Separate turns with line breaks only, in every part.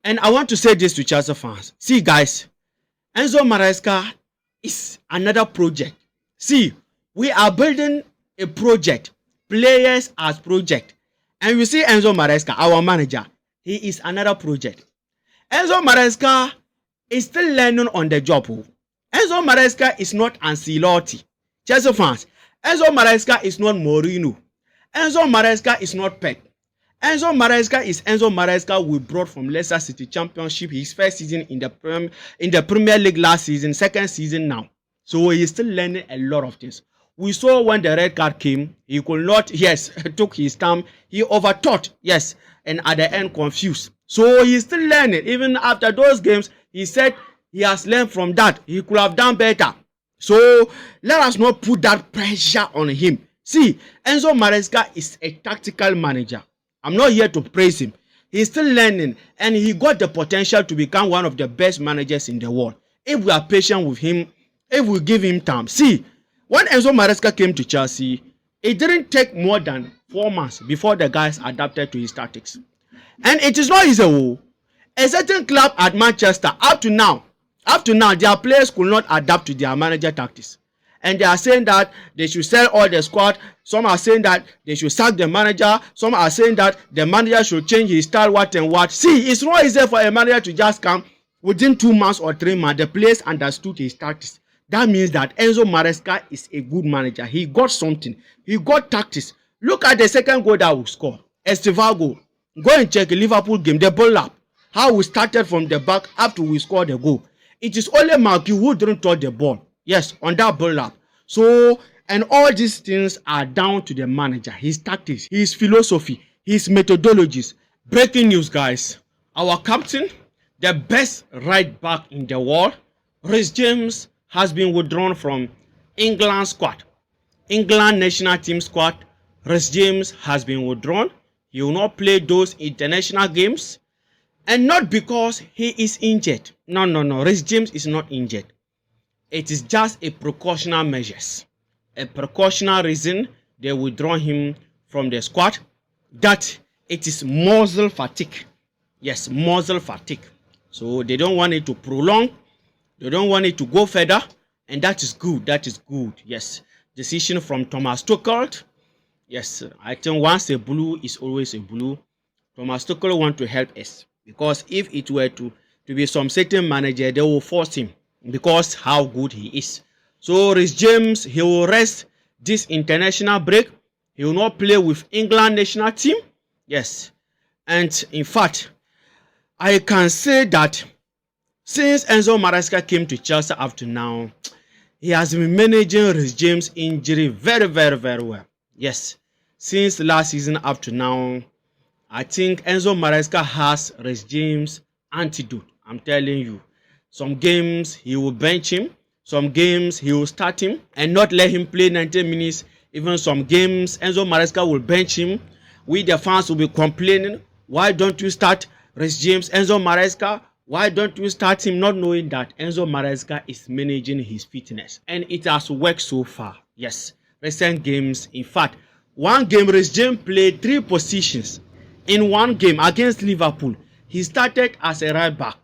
And I want to say this to Chelsea fans. See, guys, Enzo Maresca is another project. See, we are building a project, players as project. And you see Enzo Maresca, our manager, he is another project. Enzo Maresca is still learning on the job. Enzo Maresca is not Ancelotti. Chelsea fans, Enzo Maresca is not Mourinho. Enzo Maresca is not Pep. Enzo Maresca is Enzo Maresca we brought from Leicester City Championship, his first season in the Premier League last season, second season now. So he is still learning a lot of things. We saw when the red card came, he could not, yes, took his time, he overthought, yes, and at the end confused. So he is still learning. Even after those games, he said he has learned from that. He could have done better. So let us not put that pressure on him. See, Enzo Maresca is a tactical manager. I'm not here to praise him. He's still learning and he got the potential to become one of the best managers in the world. If we are patient with him, if we give him time. See, when Enzo Maresca came to Chelsea, it didn't take more than 4 months before the guys adapted to his tactics. And it is not easy. A certain club at Manchester, up to now, their players could not adapt to their manager tactics. And they are saying that they should sell all the squad. Some are saying that they should sack the manager. Some are saying that the manager should change his style, what and what. See, it's not easy for a manager to just come within 2 months or 3 months. The players understood his tactics. That means that Enzo Maresca is a good manager. He got something. He got tactics. Look at the second goal that we scored. Estivago. Go and check the Liverpool game, the ball up. How we started from the back after we scored the goal. It is only Marky who didn't touch the ball. Yes, on that ball up. So, and all these things are down to the manager, his tactics, his philosophy, his methodologies. Breaking news, guys. Our captain, the best right back in the world, Reece James, has been withdrawn from England squad. England national team squad. Reece James has been withdrawn. He will not play those international games. And not because he is injured. No. Reece James is not injured. It is just a precautionary measures. A precautionary reason they withdraw him from the squad. That it is muscle fatigue. Yes, muscle fatigue. So they don't want it to prolong. They don't want it to go further. And that is good. That is good. Yes. Decision from Thomas Tuchel. Yes, I think once a blue is always a blue. Thomas Tuchel want to help us. Because if it were to be some certain manager, they will force him. Because how good he is. So Reece James, he will rest this international break. He will not play with England national team. Yes. And in fact, I can say that since Enzo Maresca came to Chelsea up to now, he has been managing Reece James' injury very, very, very well. Yes. Since last season up to now, I think Enzo Maresca has Reece James' antidote. I'm telling you. Some games he will bench him. Some games he will start him and not let him play 90 minutes. Even some games Enzo Maresca will bench him. We the fans will be complaining. Why don't you start Reece James? Enzo Maresca, why don't you start him? Not knowing that Enzo Maresca is managing his fitness. And it has worked so far. Yes. Recent games. In fact, one game Reece James played 3 positions. In one game against Liverpool, he started as a right back.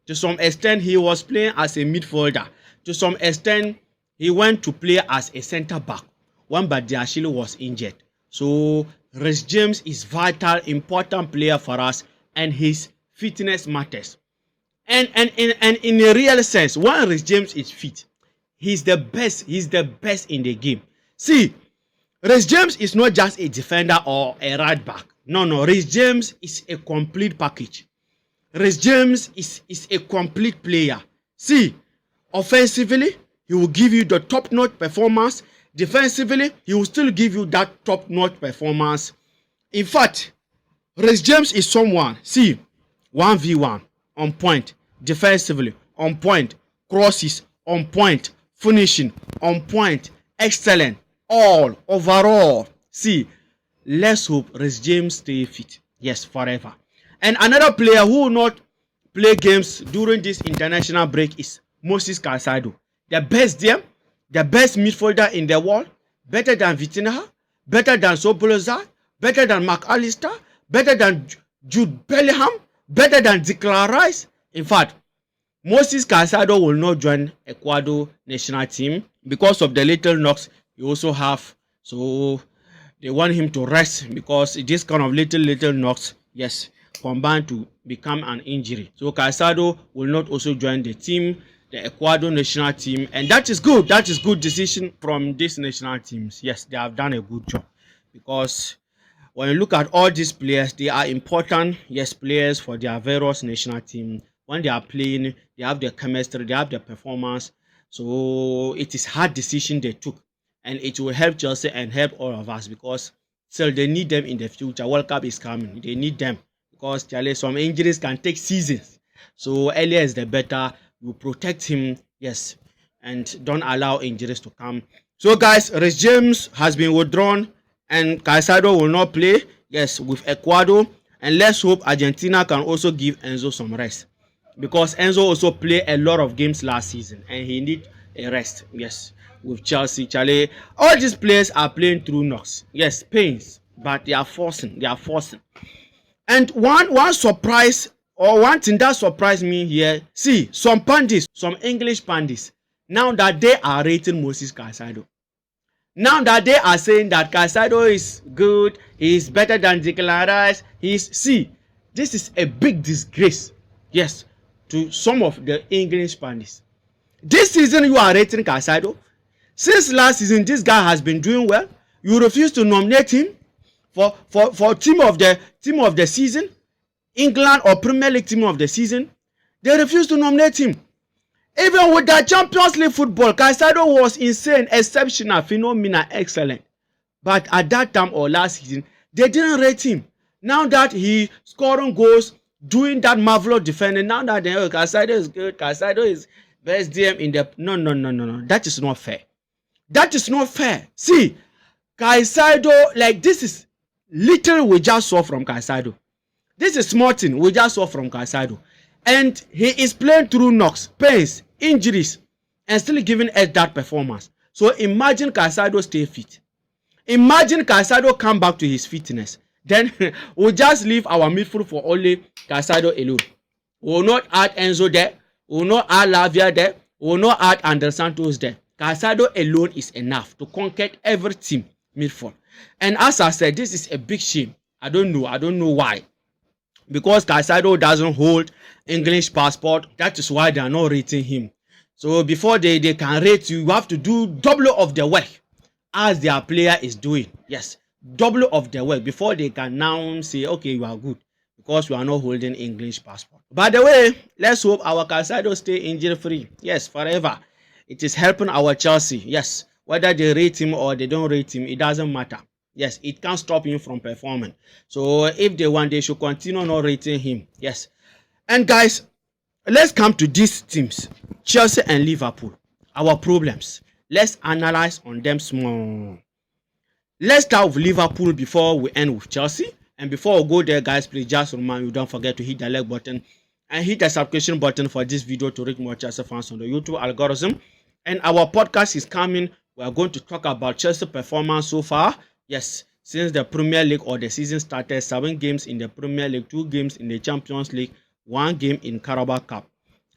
To some extent, he was playing as a midfielder. To some extent, he went to play as a centre back. When Badiashile was injured. So, Reece James is vital, important player for us, and his fitness matters. And in a real sense, when Reece James is fit, he's the best. He's the best in the game. See, Reece James is not just a defender or a right back. No. Reece James is a complete package. Reece James is a complete player. See, offensively, he will give you the top-notch performance. Defensively, he will still give you that top-notch performance. In fact, Reece James is someone, see, 1v1, on point. Defensively, on point. Crosses, on point. Finishing, on point. Excellent. All, overall. See, let's hope Reece James stay fit. Yes, forever. And another player who will not play games during this international break is Moses Caicedo. The best there, the best midfielder in the world, better than Vitinha, better than Sobolozar, better than McAllister, better than Jude Bellingham, better than Declan Rice. In fact, Moses Caicedo will not join Ecuador national team because of the little knocks he also have. So they want him to rest because this kind of little knocks, yes, combined to become an injury. So Caicedo will not also join the team, the Ecuador national team, and that is good. That is good decision from these national teams. Yes, they have done a good job because when you look at all these players, they are important, yes, players for their various national team. When they are playing, they have the chemistry, they have the performance. So it is hard decision they took, and it will help Chelsea and help all of us because still they need them in the future. World Cup is coming, they need them because some injuries can take seasons. So earlier is the better. You protect him, yes, and don't allow injuries to come. So guys, Reece James has been withdrawn and Caicedo will not play, yes, with Ecuador. And let's hope Argentina can also give Enzo some rest because Enzo also played a lot of games last season and he need a rest, yes, with Chelsea. Charlie, all these players are playing through knocks, yes, pains, but they are forcing. And one surprise or one thing that surprised me here, see, some pundits, some English pundits, now that they are rating Moses Caicedo. Now that they are saying that Caicedo is good, he is better than Declan Rice, see, this is a big disgrace, yes, to some of the English pundits. This season you are rating Caicedo. Since last season, this guy has been doing well. You refuse to nominate him for team of the season, England or Premier League team of the season. They refuse to nominate him. Even with the Champions League football, Caicedo was insane, exceptional, phenomenal, excellent. But at that time or last season, they didn't rate him. Now that he scoring goals, doing that marvelous defending, now that Caicedo is good, Caicedo is best DM in the... No. That is not fair. That is not fair. See, Caicedo, like this is little we just saw from Caicedo. This is small thing we just saw from Caicedo. And he is playing through knocks, pains, injuries, and still giving us that performance. So imagine Caicedo stay fit. Imagine Caicedo come back to his fitness. Then we'll just leave our midfield for only Caicedo alone. We will not add Enzo there. We will not add Lavia there. We will not add Andre Santos there. Caicedo alone is enough to conquer every team midfield. And as I said, this is a big shame. I don't know why. Because Caicedo doesn't hold English passport, that is why they are not rating him. So before they can rate you, you have to do double of the work as their player is doing. Yes, double of the work before they can now say, okay, you are good because you are not holding English passport. By the way, let's hope our Caicedo stay injury free. Yes, forever. It is helping our Chelsea. Yes, whether they rate him or they don't rate him, it doesn't matter. Yes, it can't stop him from performing. So if they want, they should continue not rating him. Yes. And guys, let's come to these teams, Chelsea and Liverpool. Our problems. Let's analyze on them small. Let's start with Liverpool before we end with Chelsea. And before we go there, guys, please just remind you, don't forget to hit the like button and hit the subscription button for this video to reach more Chelsea fans on the YouTube algorithm. And our podcast is coming. We are going to talk about Chelsea performance so far. Yes, since the Premier League or the season started, 7 games in the Premier League, 2 games in the Champions League, 1 game in Carabao Cup.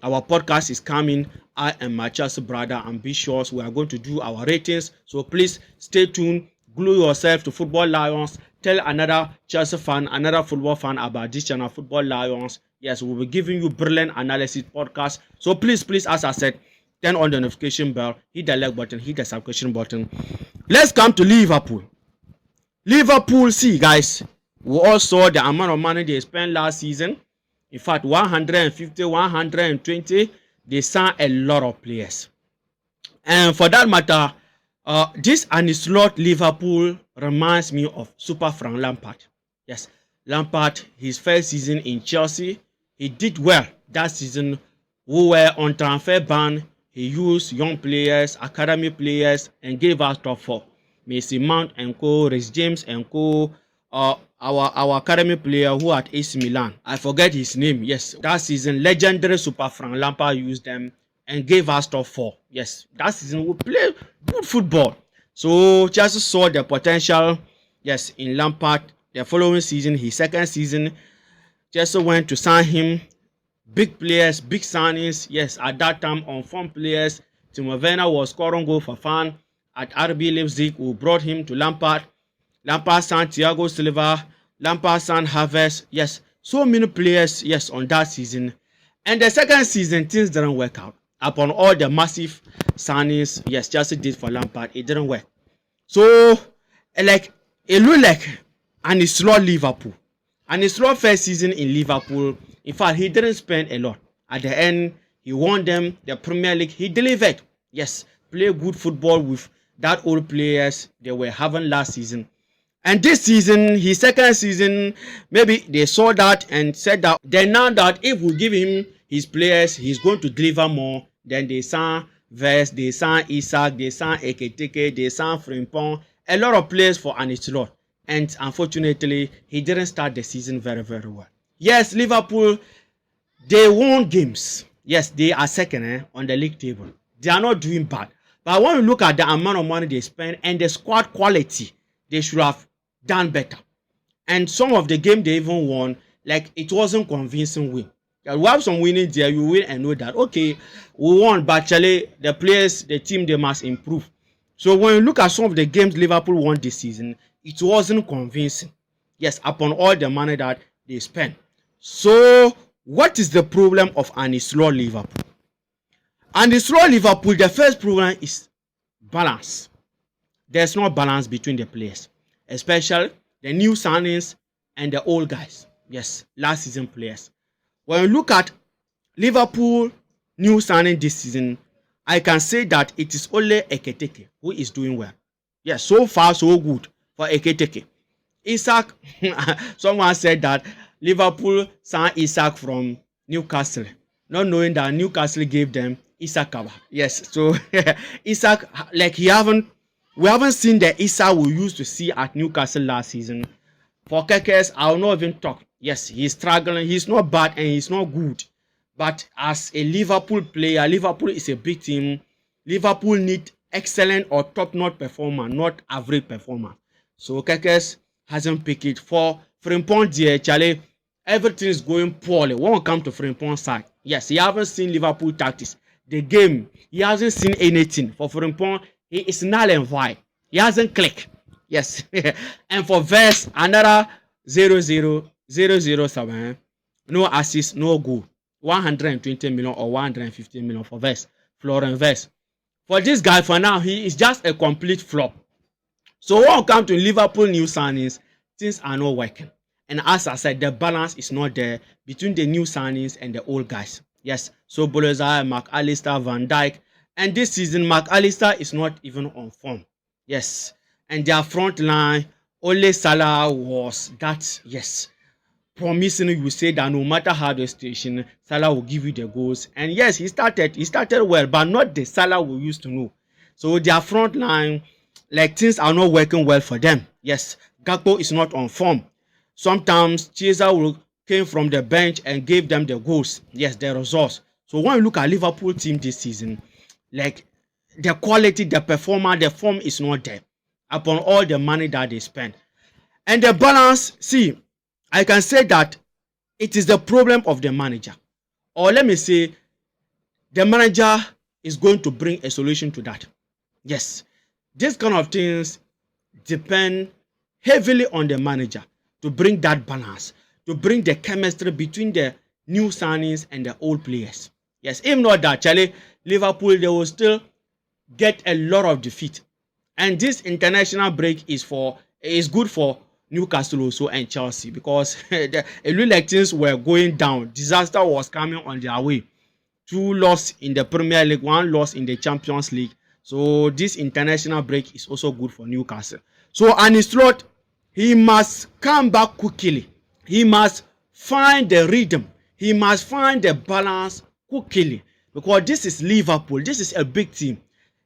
Our podcast is coming. I am my Chelsea brother Ambitious. We are going to do our ratings. So please stay tuned. Glue yourself to Football Lions. Tell another Chelsea fan, another football fan about this channel, Football Lions. Yes, we'll be giving you brilliant analysis podcast. So please, as I said, turn on the notification bell, hit the like button, hit the subscription button. Let's come to Liverpool. Liverpool, see guys, we all saw the amount of money they spent last season. In fact, 150, 120, they signed a lot of players. And for that matter, this Ancelotti Liverpool reminds me of Super Frank Lampard. Yes, Lampard, his first season in Chelsea, he did well that season. We were on transfer ban. He used young players, academy players, and gave us top 4. Mason Mount and co, Reece James and co, our academy player who at AC Milan. I forget his name. Yes, that season, legendary Super Frank Lampard used them and gave us top 4. Yes, that season we played good football. So Chelsea saw the potential, yes, in Lampard. The following season, his second season, Chelsea went to sign him. Big players, big signings. Yes, at that time, on form players. Timo Werner was scoring goal for fun at RB Leipzig, who brought him to Lampard. Lampard signed Thiago Silva. Lampard signed Havertz. Yes, so many players, yes, on that season. And the second season, things didn't work out. Upon all the massive signings, yes, Chelsea did for Lampard, it didn't work. So, like, it looked like an slow Liverpool. And his slow first season in Liverpool, in fact, he didn't spend a lot. At the end, he won them the Premier League. He delivered. Yes, play good football with that old players they were having last season. And this season, his second season, maybe they saw that and said that they know that if we give him his players, he's going to deliver more. Then they signed Vest, they signed Isak, they signed Ekitike, they signed Frimpong, a lot of players for Ancelotti. And unfortunately, he didn't start the season very, very well. Yes, Liverpool, they won games. Yes, they are second on the league table. They are not doing bad. But when you look at the amount of money they spend and the squad quality, they should have done better. And some of the game they even won, like it wasn't convincing win. We have some winning there, you win and know that, okay, we won, but actually the players, the team, they must improve. So when you look at some of the games Liverpool won this season, it wasn't convincing. Yes, upon all the money that they spent. So what is the problem of an slow Liverpool? And the slow Liverpool, the first problem is balance. There's no balance between the players, especially the new signings and the old guys. Yes, last season players. When you look at Liverpool new signing this season, I can say that it is only Ekitike who is doing well. Yes, so far so good for Ekitike. Isak, someone said that Liverpool signed Isak from Newcastle, not knowing that Newcastle gave them Isak. Yes, so Isak, like we haven't seen the Isak we used to see at Newcastle last season. For Kekes, I will not even talk. Yes, he's struggling. He's not bad and he's not good. But as a Liverpool player, Liverpool is a big team. Liverpool need excellent or top-notch performer, not average performer. So Kekes hasn't picked it. For Frimpong there, Charlie, everything is going poorly. Won't come to Frimpong's side. Yes, he haven't seen Liverpool tactics. The game, he hasn't seen anything. For Frimpong, he is null and void. He hasn't clicked. Yes. And for Vest, another 0-0-0-0-7. No assist, no goal. 120 million or 150 million for Vest. Florent Vest. For this guy, for now, he is just a complete flop. So when it comes to Liverpool new signings, things are not working. And as I said, the balance is not there between the new signings and the old guys. Yes, so Bolozai, McAllister, Van Dijk. And this season, McAllister is not even on form. Yes. And their front line, only Salah was that, yes, promising. You say that no matter how the station, Salah will give you the goals. And yes, he started well, but not the Salah we used to know. So their front line, like things are not working well for them. Yes, Gakpo is not on form. Sometimes Caicedo will came from the bench and gave them the goals. Yes, the results. So when you look at Liverpool team this season, like the quality, the performer, the form is not there upon all the money that they spend. And the balance, see, I can say that it is the problem of the manager. Or let me say, the manager is going to bring a solution to that. Yes, these kind of things depend heavily on the manager to bring that balance, to bring the chemistry between the new signings and the old players. Yes, if not that, Charlie, Liverpool, they will still get a lot of defeat. And this international break is good for Newcastle also and Chelsea, because it looked like things were going down. Disaster was coming on their way. 2 losses in the Premier League, 1 loss in the Champions League. So this international break is also good for Newcastle. So Ancelotti, he must come back quickly. He must find the rhythm. He must find the balance quickly, because this is Liverpool. This is a big team.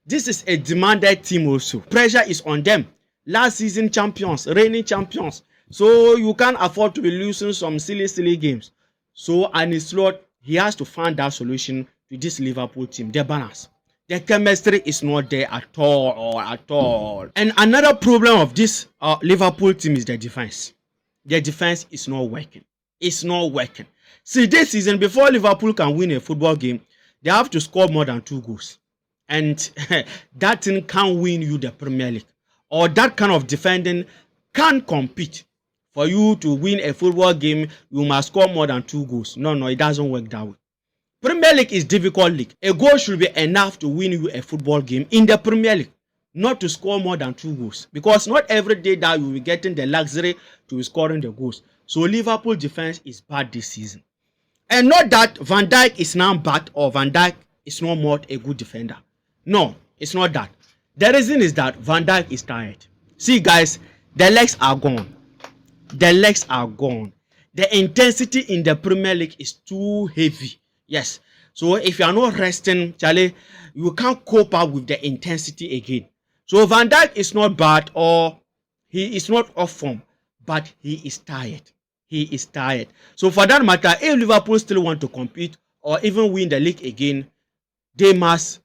This is a demanded team also. Pressure is on them. Last season champions, reigning champions. So you can't afford to be losing some silly games. So Ancelotti, he has to find that solution to this Liverpool team. The balance. The chemistry is not there at all. And another problem of this Liverpool team is the defense. The defense is not working. is not working. See, this season, before Liverpool can win a football game, they have to score more than 2 goals. And that thing can't win you the Premier League. Or that kind of defending can't compete. For you to win a football game, you must score more than 2 goals. No, it doesn't work that way. Premier League is difficult league. A goal should be enough to win you a football game in the Premier League, not to score more than 2 goals. Because not every day that you will be getting the luxury to be scoring the goals. So Liverpool defense is bad this season. And not that Van Dijk is now bad or Van Dijk is no more a good defender. No, it's not that. The reason is that Van Dijk is tired. See guys, the legs are gone. The legs are gone. The intensity in the Premier League is too heavy. Yes. So if you are not resting, Charlie, you can't cope up with the intensity again. So Van Dijk is not bad or he is not off form, but he is tired. He is tired. So for that matter, if Liverpool still want to compete or even win the league again, they must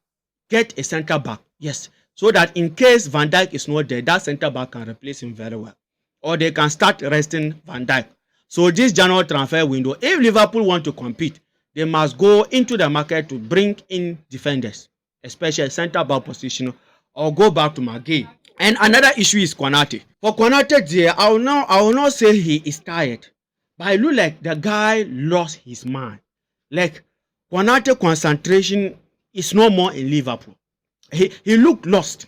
get a centre back. Yes. So that in case Van Dijk is not there, that centre back can replace him very well. Or they can start resting Van Dijk. So this January transfer window, if Liverpool want to compete, they must go into the market to bring in defenders, especially centre back position, or go back to Magay. And another issue is Konate. For Konate there, I will not say he is tired, but it look like the guy lost his mind. Like Konate concentration is no more in Liverpool. He look lost.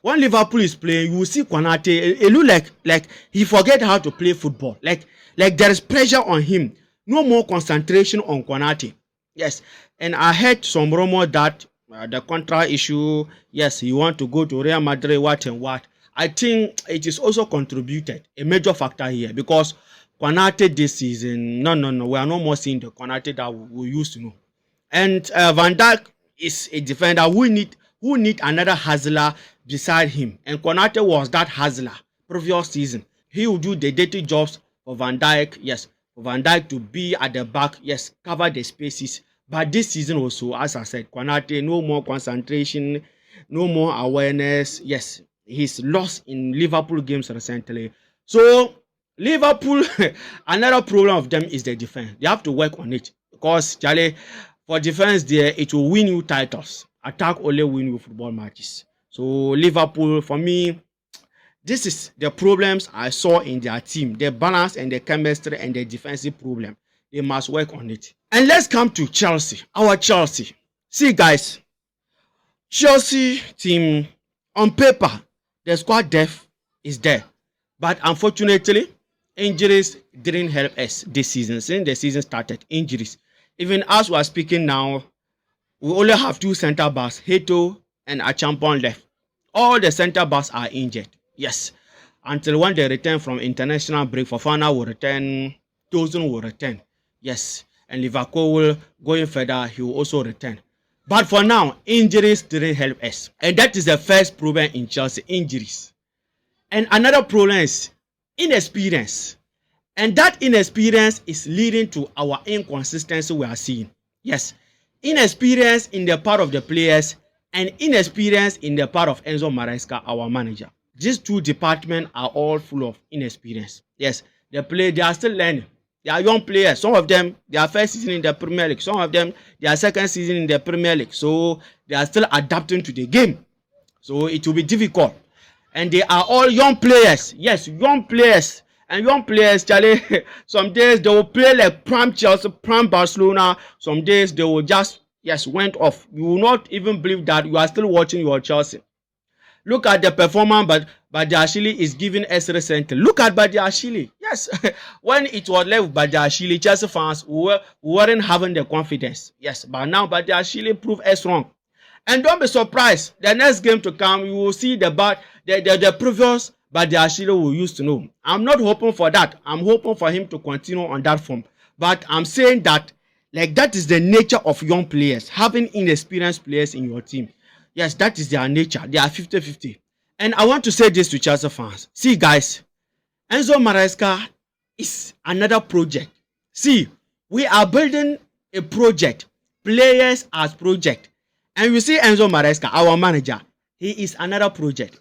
When Liverpool is playing, you see Konate, it look like he forget how to play football. Like there is pressure on him. No more concentration on Konate. Yes. And I heard some rumor that the contract issue, yes, he want to go to Real Madrid, what and what. I think it is also contributed, a major factor here, because Konate this season, no, we are no more seeing the Konate that we used to know. And Van Dijk is a defender who need another hustler beside him. And Konate was that hustler previous season. He will do the dirty jobs for Van Dijk, yes. For Van Dijk to be at the back, yes, cover the spaces. But this season also, as I said, Konate, no more concentration, no more awareness. Yes, he's lost in Liverpool games recently. So Liverpool, another problem of them is the defense. They have to work on it. Because, Charlie, for defense there, it will win you titles. Attack only win you football matches. So Liverpool, for me, this is the problems I saw in their team. The balance and the chemistry and the defensive problem. They must work on it. And let's come to Chelsea. Our Chelsea. See guys, Chelsea team, on paper, the squad depth is there. But unfortunately, injuries didn't help us this season. Since the season started, injuries. Even as we are speaking now, we only have 2 centre backs, Heto and Achampon left. All the centre backs are injured. Yes. Until when they return from international break, Fofana will return, Tosun will return. Yes. And Liverpool going further, he will also return. But for now, injuries didn't help us. And that is the first problem in Chelsea, injuries. And another problem is inexperience. And that inexperience is leading to our inconsistency we are seeing. Yes. Inexperience in the part of the players and inexperience in the part of Enzo Maresca, our manager. These 2 departments are all full of inexperience. Yes, they are still learning. They are young players. Some of them, their first season in the Premier League. Some of them, their second season in the Premier League. So they are still adapting to the game. So it will be difficult. And they are all young players. Yes, young players. And young players, Charlie, some days they will play like prime Chelsea, prime Barcelona. Some days they will just, yes, went off. You will not even believe that you are still watching your Chelsea. Look at the performance Badiashile is giving us recently. Look at Badiashile. Yes, when it was left with Badiashile, Chelsea fans weren't having the confidence. Yes, but now Badiashile proved us wrong. And don't be surprised. The next game to come, you will see the previous Badiashile we used to know. I'm not hoping for that. I'm hoping for him to continue on that form. But I'm saying that, like, that is the nature of young players, having inexperienced players in your team. Yes, that is their nature. They are 50-50. And I want to say this to Chelsea fans. See, guys, Enzo Maresca is another project. See, we are building a project. Players as project. And you see Enzo Maresca, our manager, he is another project.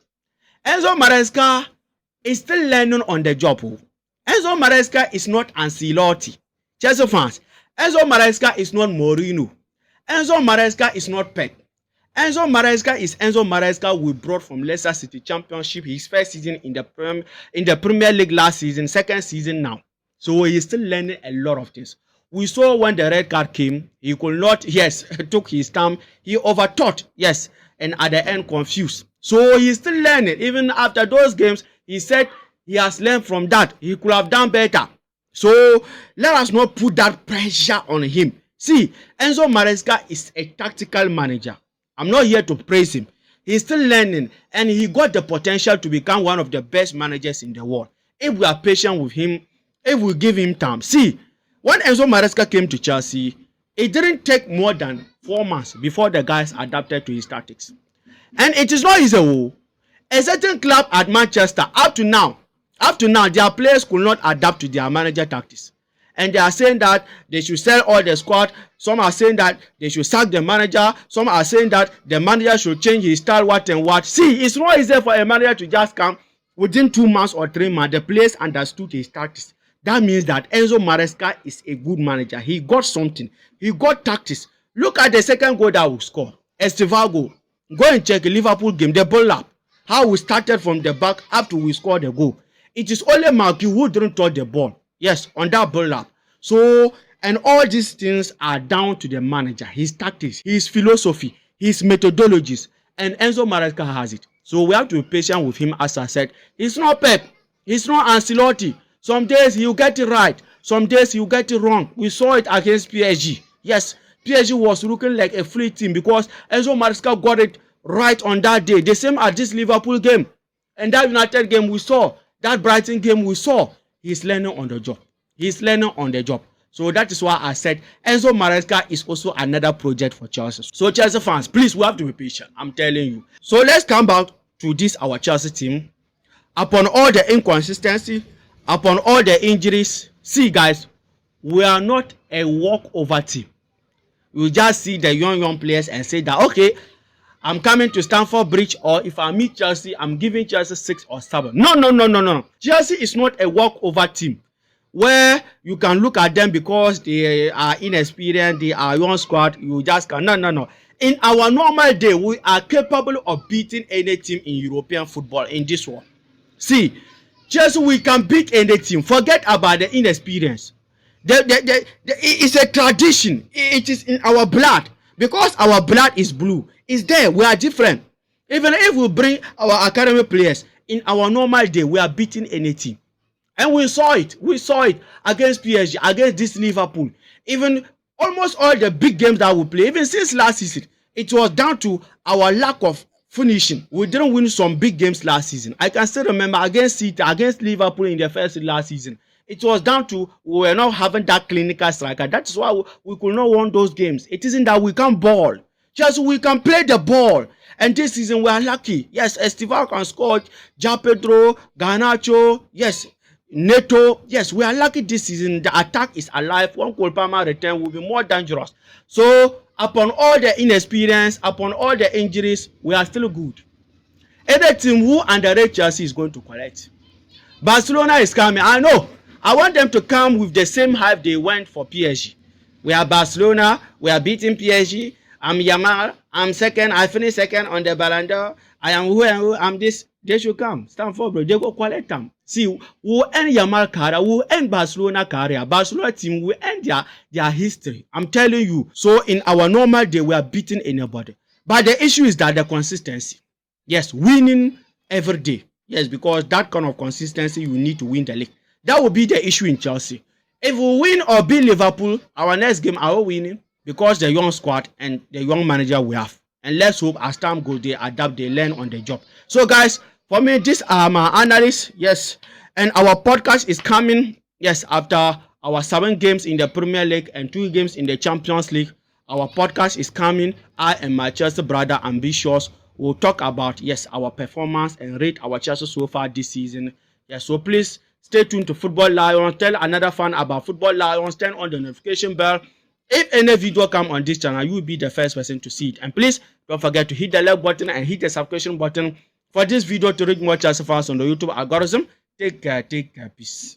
Enzo Maresca is still learning on the job. Enzo Maresca is not Ancelotti. Chelsea fans, Enzo Maresca is not Mourinho. Enzo Maresca is not Pep. Enzo Maresca is Enzo Maresca we brought from Leicester City Championship, his first season in the Premier League last season, second season now. So he is still learning a lot of things. We saw when the red card came, he could not, yes, took his time, he overthought, yes, and at the end confused. So he is still learning. Even after those games, he said he has learned from that. He could have done better. So let us not put that pressure on him. See, Enzo Maresca is a tactical manager. I'm not here to praise him. He's still learning, and he got the potential to become one of the best managers in the world. If we are patient with him, if we give him time. See, when Enzo Maresca came to Chelsea, it didn't take more than 4 months before the guys adapted to his tactics. And it is not easy. A certain club at Manchester, up to now, their players could not adapt to their manager tactics. And they are saying that they should sell all the squad. Some are saying that they should sack the manager. Some are saying that the manager should change his style, what and what. See, it's not easy for a manager to just come within 2 months or 3 months. The players understood his tactics. That means that Enzo Maresca is a good manager. He got something. He got tactics. Look at the second goal that we scored. Estivago. Go and check the Liverpool game, the ball up. How we started from the back up to we scored the goal. It is only Marky who didn't touch the ball. Yes, on that ball up. So, and all these things are down to the manager, his tactics, his philosophy, his methodologies, and Enzo Maresca has it. So we have to be patient with him. As I said, he's not Pep, he's not Ancelotti. Some days he'll get it right, some days he'll get it wrong. We saw it against PSG. Yes, PSG was looking like a free team because Enzo Maresca got it right on that day. The same at this Liverpool game, and that United game we saw, that Brighton game we saw. He's learning on the job. He's learning on the job. So that is why I said Enzo Maresca is also another project for Chelsea. So Chelsea fans, please, we have to be patient. I'm telling you. So let's come back to this our Chelsea team. Upon all the inconsistency, upon all the injuries, see guys, we are not a walkover team. You just see the young players and say that, okay, I'm coming to Stamford Bridge, or if I meet Chelsea, I'm giving Chelsea 6 or 7. No. Chelsea is not a walkover team where you can look at them because they are inexperienced, they are young squad, you just can. No. In our normal day, we are capable of beating any team in European football in this world. See, Chelsea, we can beat any team. Forget about the inexperience. It's a tradition. It is in our blood. Because our blood is blue. It's there. We are different. Even if we bring our academy players, in our normal day, we are beating any team. And we saw it. We saw it against PSG, against this Liverpool. Even almost all the big games that we play, even since last season, it was down to our lack of finishing. We didn't win some big games last season. I can still remember against City, against Liverpool in the first last season. It was down to we were not having that clinical striker. That is why we could not win those games. It isn't that we can't ball. Just we can play the ball. And this season we are lucky. Yes, Estival can score. Ja Pedro, Garnacho, yes, Neto. Yes, we are lucky this season. The attack is alive. One Cole Palmer return will be more dangerous. So, upon all the inexperience, upon all the injuries, we are still good. Any team who underrates Chelsea is going to collect. Barcelona is coming. I know. I want them to come with the same hype they went for PSG. We are Barcelona. We are beating PSG. I'm Yamal. I'm second. I finished second on the Ballon d'Or. I am who and who. I'm this. They should come. Stamford Bridge. They go collect them. See, we'll end Yamal career. We'll end Barcelona career. Barcelona team will end their history. I'm telling you. So in our normal day, we are beating anybody. But the issue is that the consistency. Yes, winning every day. Yes, because that kind of consistency, you need to win the league. That will be the issue in Chelsea. If we win or beat Liverpool, our next game are we winning? Because the young squad and the young manager we have. And let's hope as time goes, they adapt, they learn on the job. So guys, for me, these are my analysts. Yes. And our podcast is coming. Yes, after our 7 games in the Premier League and 2 games in the Champions League. Our podcast is coming. I and my Chelsea brother Ambitious will talk about, yes, our performance and rate our Chelsea so far this season. Yes, so please stay tuned to Football Lions. Tell another fan about Football Lions. Turn on the notification bell. If any video come on this channel, you will be the first person to see it. And please don't forget to hit the like button and hit the subscription button for this video to reach more Chelsea fans on the YouTube algorithm. Take care, peace.